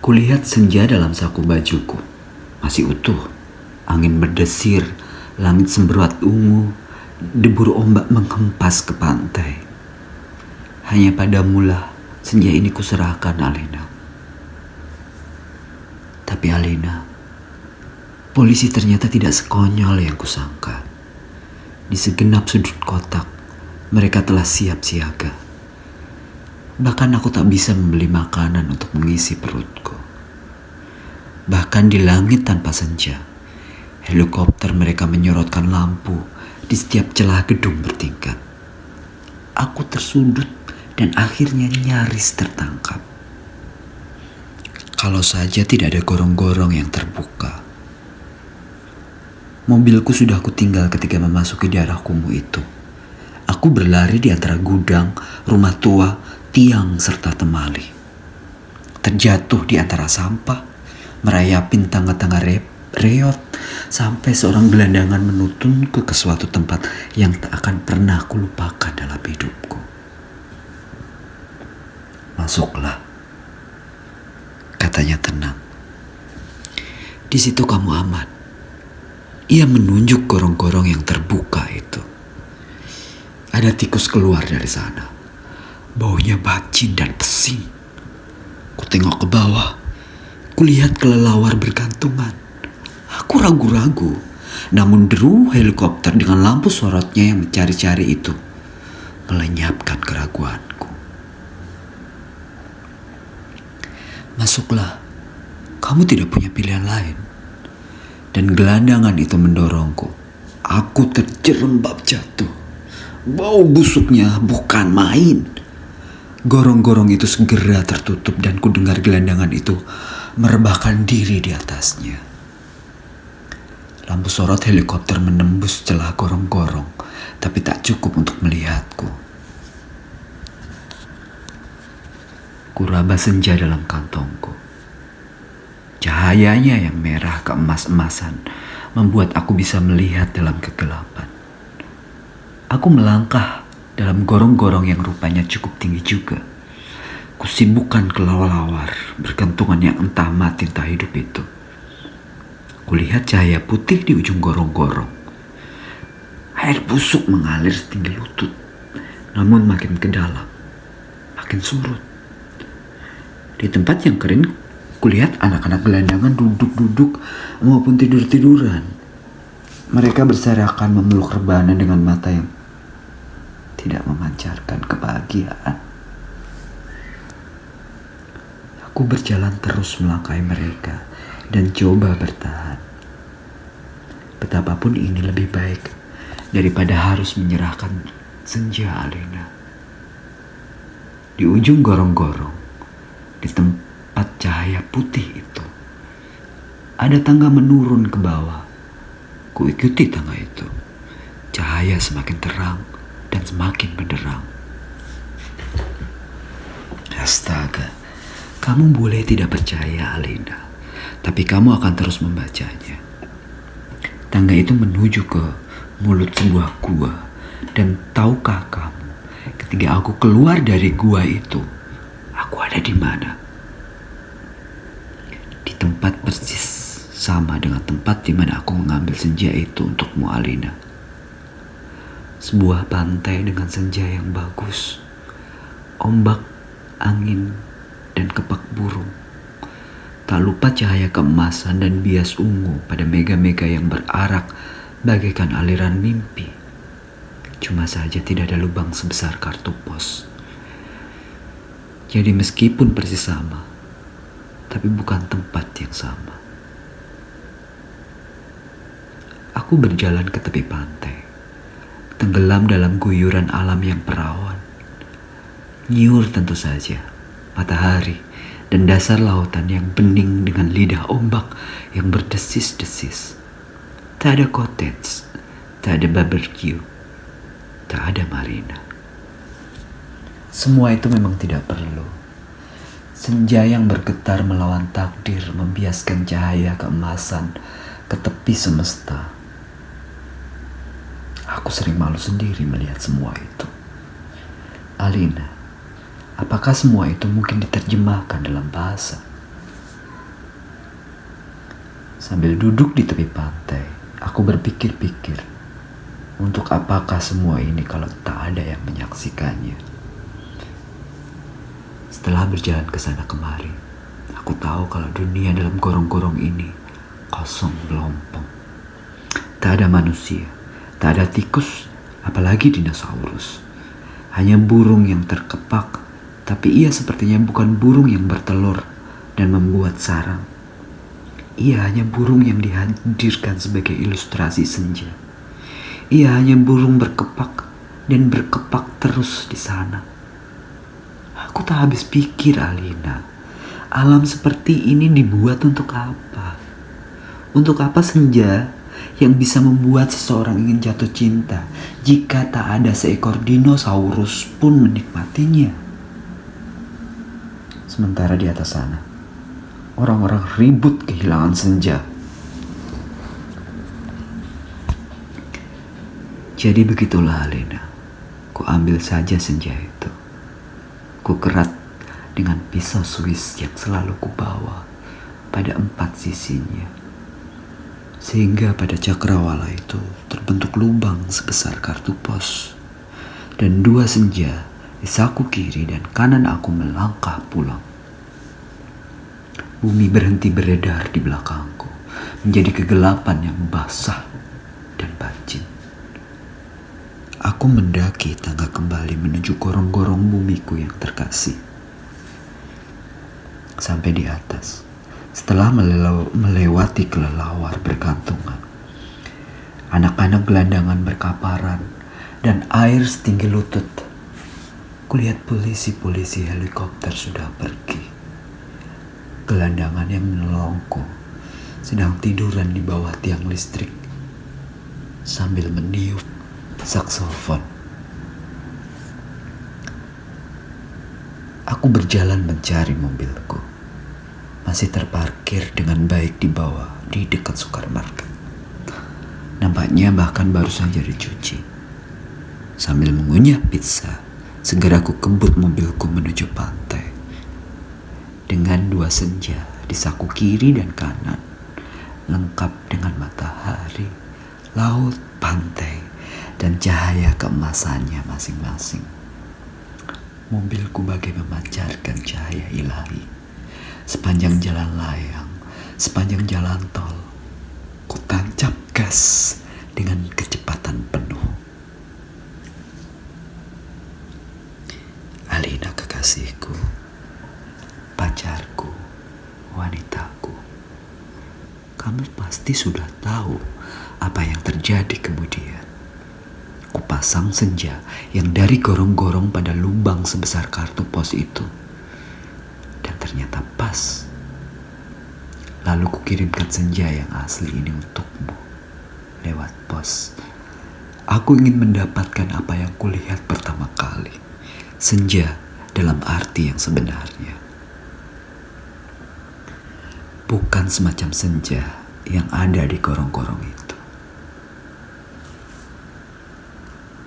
Kulihat senja dalam saku bajuku, masih utuh. Angin berdesir, langit semberwat ungu, debur ombak menghempas ke pantai. Hanya padamulah senja ini kuserahkan, Alina. Tapi Alina, polisi ternyata tidak sekonyol yang kusangka. Di segenap sudut kotak, mereka telah siap siaga. Bahkan aku tak bisa membeli makanan untuk mengisi perutku. Bahkan di langit tanpa senja, helikopter mereka menyorotkan lampu di setiap celah gedung bertingkat. Aku tersudut dan akhirnya nyaris tertangkap. Kalau saja tidak ada gorong-gorong yang terbuka. Mobilku sudah aku tinggal ketika memasuki daerah kumuh itu. Aku berlari di antara gudang, rumah tua, tiang, serta temali. Terjatuh di antara sampah, merayapin tangga-tangga reot, sampai seorang gelandangan menuntunku ke suatu tempat yang tak akan pernah kulupakan dalam hidupku. Masuklah, katanya tenang. Di situ kamu aman. Ia menunjuk gorong-gorong yang terbuka itu. Ada tikus keluar dari sana. Baunya bacin dan pesing. Kutengok ke bawah. Kulihat kelelawar bergantungan. Aku ragu-ragu. Namun deru helikopter dengan lampu sorotnya yang mencari-cari itu melenyapkan keraguanku. Masuklah. Kamu tidak punya pilihan lain. Dan gelandangan itu mendorongku. Aku terjerembab jatuh. Bau busuknya bukan main. Gorong-gorong itu segera tertutup dan ku dengar gelandangan itu merebahkan diri di atasnya. Lampu sorot helikopter menembus celah gorong-gorong, tapi tak cukup untuk melihatku. Kuraba senja dalam kantongku. Cahayanya yang merah keemas-emasan membuat aku bisa melihat dalam kegelapan. Aku melangkah dalam gorong-gorong yang rupanya cukup tinggi juga. Kusibukkan kelawar-lawar bergantungan yang entah mati entah hidup itu. Kulihat cahaya putih di ujung gorong-gorong. Air busuk mengalir setinggi lutut, namun makin ke dalam, makin surut. Di tempat yang kering, kulihat anak-anak gelandangan duduk-duduk maupun tidur-tiduran. Mereka berserakan memeluk rebana dengan mata yang tidak memancarkan kebahagiaan. Aku berjalan terus melangkahi mereka dan coba bertahan. Betapapun ini lebih baik daripada harus menyerahkan senja, Alina. Di ujung gorong-gorong, di tempat cahaya putih itu, ada tangga menurun ke bawah. Kuikuti tangga itu. Cahaya semakin terang dan semakin benderang. Astaga, kamu boleh tidak percaya, Alina, tapi kamu akan terus membacanya. Tangga itu menuju ke mulut sebuah gua, dan tahukah kamu, ketika aku keluar dari gua itu, aku ada di mana? Di tempat persis sama dengan tempat di mana aku mengambil senja itu untukmu, Alina. Sebuah pantai dengan senja yang bagus, ombak, angin, dan kepak burung. Tak lupa cahaya keemasan dan bias ungu pada mega-mega yang berarak bagaikan aliran mimpi. Cuma saja tidak ada lubang sebesar kartu pos. Jadi meskipun persis sama, tapi bukan tempat yang sama. Aku berjalan ke tepi pantai, tenggelam dalam guyuran alam yang perawan. Nyiur tentu saja, matahari, dan dasar lautan yang bening dengan lidah ombak yang berdesis-desis. Tak ada cottage, tak ada barbecue, tak ada marina. Semua itu memang tidak perlu. Senja yang bergetar melawan takdir membiaskan cahaya keemasan ke tepi semesta. Aku sering malu sendiri melihat semua itu. Alina, apakah semua itu mungkin diterjemahkan dalam bahasa? Sambil duduk di tepi pantai, aku berpikir-pikir, untuk apakah semua ini kalau tak ada yang menyaksikannya? Setelah berjalan ke sana kemari, aku tahu kalau dunia dalam gorong-gorong ini kosong melompong. Tak ada manusia, tak ada tikus, apalagi dinosaurus. Hanya burung yang terkepak, tapi ia sepertinya bukan burung yang bertelur dan membuat sarang. Ia hanya burung yang dihadirkan sebagai ilustrasi senja. Ia hanya burung berkepak dan berkepak terus di sana. Aku tak habis pikir, Alina. Alam seperti ini dibuat untuk apa? Untuk apa senja yang bisa membuat seseorang ingin jatuh cinta jika tak ada seekor dinosaurus pun menikmatinya? Sementara di atas sana, orang-orang ribut kehilangan senja. Jadi begitulah, Alina. Ku ambil saja senja itu. Ku kerat dengan pisau Swiss yang selalu ku bawa pada 4 sisinya. Sehingga pada cakrawala itu terbentuk lubang sebesar kartu pos. Dan 2 senja di saku kiri dan kanan aku melangkah pulang. Bumi berhenti beredar di belakangku, menjadi kegelapan yang basah dan bacin. Aku mendaki tangga kembali menuju gorong-gorong bumiku yang terkasih. Sampai di atas, setelah melewati kelelawar bergantungan, anak-anak gelandangan berkaparan, dan air setinggi lutut, kulihat polisi-polisi helikopter sudah pergi. Gelandangan yang menolongku sedang tiduran di bawah tiang listrik sambil meniup saksofon. Aku berjalan mencari mobilku. Masih terparkir dengan baik di bawah di dekat supermarket. Nampaknya bahkan baru saja dicuci. Sambil mengunyah pizza, segera aku kebut mobilku menuju pantai. Dengan 2 senja di saku kiri dan kanan, lengkap dengan matahari, laut, pantai, dan cahaya keemasannya masing-masing. Mobilku bagai memancarkan cahaya ilahi. Sepanjang jalan layang, sepanjang jalan tol, ku tancap gas dengan kecepatan penuh. Alina kekasihku, pacarku, wanitaku, kamu pasti sudah tahu apa yang terjadi kemudian. Kupasang senja yang dari gorong-gorong pada lubang sebesar kartu pos itu. Dan ternyata pas. Lalu kukirimkan senja yang asli ini untukmu lewat pos. Aku ingin mendapatkan apa yang kulihat pertama kali. Senja dalam arti yang sebenarnya. Bukan semacam senja yang ada di gorong-gorong itu.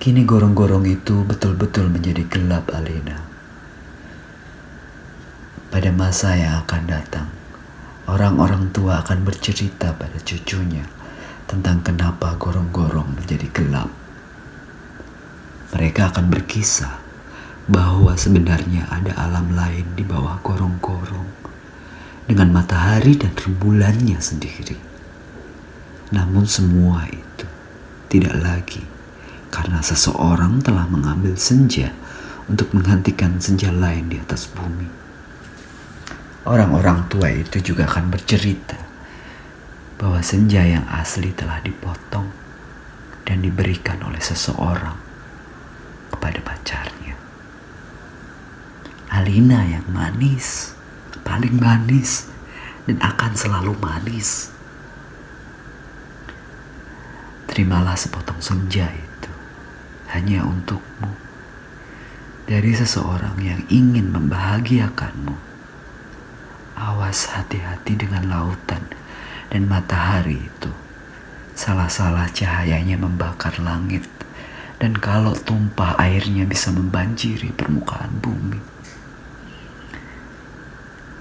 Kini gorong-gorong itu betul-betul menjadi gelap, Alina. Pada masa yang akan datang, orang-orang tua akan bercerita pada cucunya tentang kenapa gorong-gorong menjadi gelap. Mereka akan berkisah bahwa sebenarnya ada alam lain di bawah gorong-gorong dengan matahari dan rembulannya sendiri. Namun semua itu tidak lagi karena seseorang telah mengambil senja untuk menggantikan senja lain di atas bumi. Orang-orang tua itu juga akan bercerita bahwa senja yang asli telah dipotong dan diberikan oleh seseorang kepada pacarnya. Alina yang manis, paling manis, dan akan selalu manis. Terimalah sepotong senja itu hanya untukmu, dari seseorang yang ingin membahagiakanmu. Awas hati-hati dengan lautan dan matahari itu. Salah-salah cahayanya membakar langit, dan kalau tumpah airnya bisa membanjiri permukaan bumi.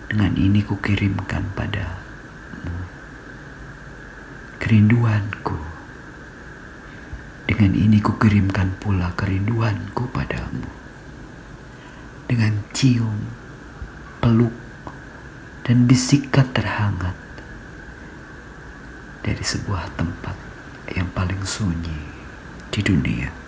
Dengan ini kukirimkan padamu kerinduanku. Dengan ini kukirimkan pula kerinduanku padamu. Dengan cium, peluk, dan bisikan terhangat dari sebuah tempat yang paling sunyi di dunia.